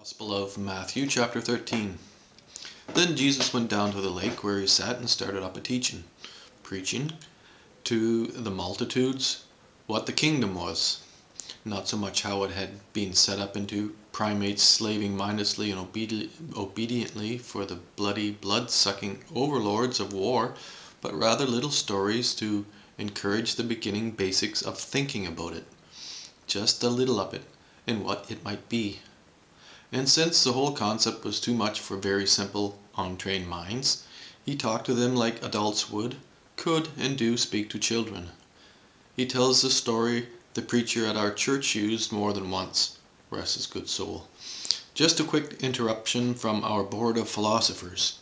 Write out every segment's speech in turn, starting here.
Gospel of Matthew, chapter 13. Then Jesus went down to the lake where he sat and started up a teaching, preaching to the multitudes what the kingdom was, not so much how it had been set up into primates slaving mindlessly and obediently for the bloody, blood-sucking overlords of war, but rather little stories to encourage the beginning basics of thinking about it, just a little of it, and what it might be. And since the whole concept was too much for very simple, untrained minds, he talked to them like adults could and do speak to children. He tells the story the preacher at our church used more than once, rest his good soul. Just a quick interruption from our board of philosophers.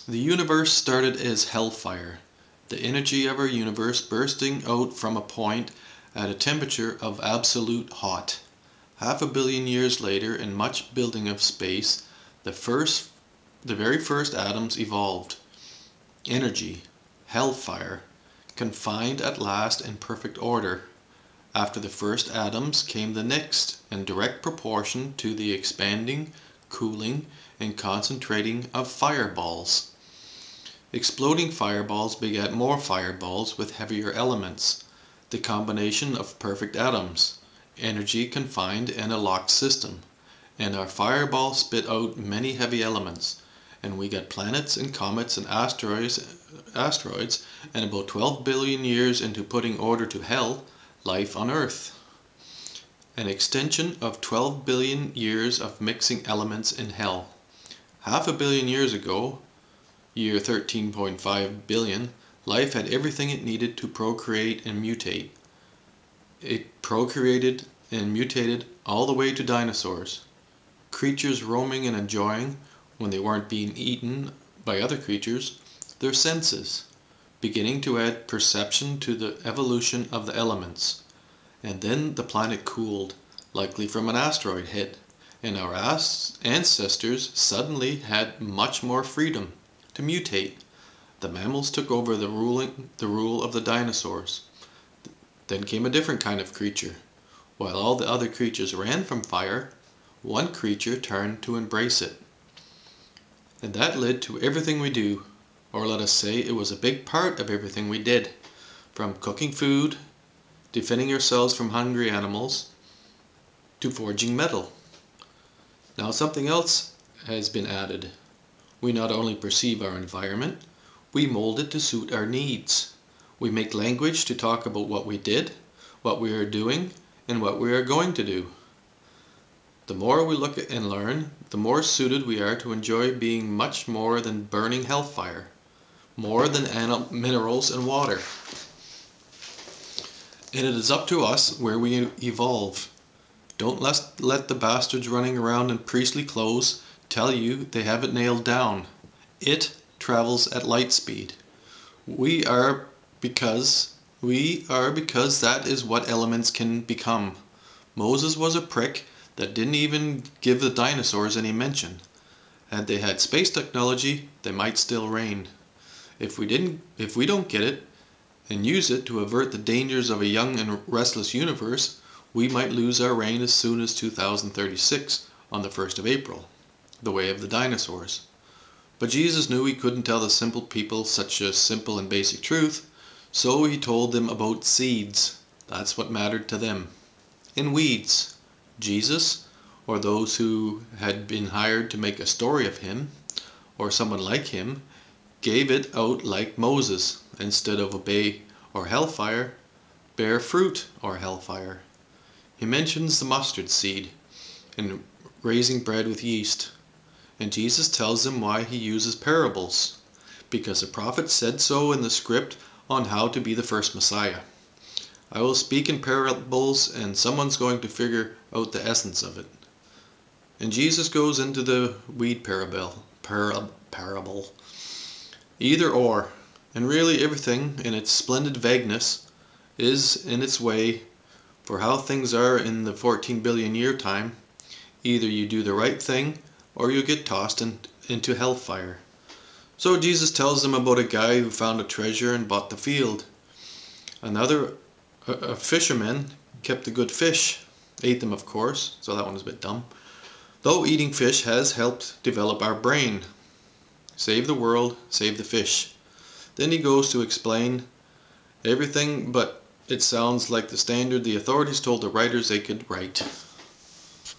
The universe started as hellfire, the energy of our universe bursting out from a point at a temperature of absolute hot. Half a billion years later, in much building of space, the very first atoms evolved. Energy, hellfire, confined at last in perfect order. After the first atoms came the next, in direct proportion to the expanding, cooling, and concentrating of fireballs. Exploding fireballs begat more fireballs with heavier elements, the combination of perfect atoms. Energy confined in a locked system, and our fireball spit out many heavy elements, and we got planets and comets and asteroids, and about 12 billion years into putting order to hell, life on Earth. An extension of 12 billion years of mixing elements in hell. Half a billion years ago, year 13.5 billion, life had everything it needed to procreate and mutate. It procreated and mutated all the way to dinosaurs, creatures roaming and enjoying, when they weren't being eaten by other creatures, their senses, beginning to add perception to the evolution of the elements. And then the planet cooled, likely from an asteroid hit, and our ancestors suddenly had much more freedom to mutate. The mammals took over the rule of the dinosaurs. Then came a different kind of creature. While all the other creatures ran from fire, one creature turned to embrace it. And that led to everything we do, or let us say it was a big part of everything we did, from cooking food, defending ourselves from hungry animals, to forging metal. Now something else has been added. We not only perceive our environment, we mold it to suit our needs. We make language to talk about what we did, what we are doing, and what we are going to do. The more we look at and learn, the more suited we are to enjoy being much more than burning hellfire, more than minerals and water. And it is up to us where we evolve. Don't let the bastards running around in priestly clothes tell you they have it nailed down. It travels at light speed. We are because that is what elements can become. Moses was a prick that didn't even give the dinosaurs any mention. Had they had space technology, they might still reign. If we don't get it and use it to avert the dangers of a young and restless universe, we might lose our reign as soon as 2036 on the 1st of April, the way of the dinosaurs. But Jesus knew he couldn't tell the simple people such a simple and basic truth, so he told them about seeds. That's what mattered to them. And weeds. Jesus, or those who had been hired to make a story of him, or someone like him, gave it out like Moses. Instead of obey or hellfire, bear fruit or hellfire. He mentions the mustard seed and raising bread with yeast. And Jesus tells them why he uses parables, because the prophet said so in the script on how to be the first Messiah. I will speak in parables and someone's going to figure out the essence of it. And Jesus goes into the weed parable. Either or, and really everything in its splendid vagueness is in its way for how things are in the 14 billion year time. Either you do the right thing or you get tossed into hellfire. So Jesus tells them about a guy who found a treasure and bought the field. A fisherman kept the good fish, ate them of course, so that one was a bit dumb. Though eating fish has helped develop our brain. Save the world, save the fish. Then he goes to explain everything, but it sounds like the standard the authorities told the writers they could write.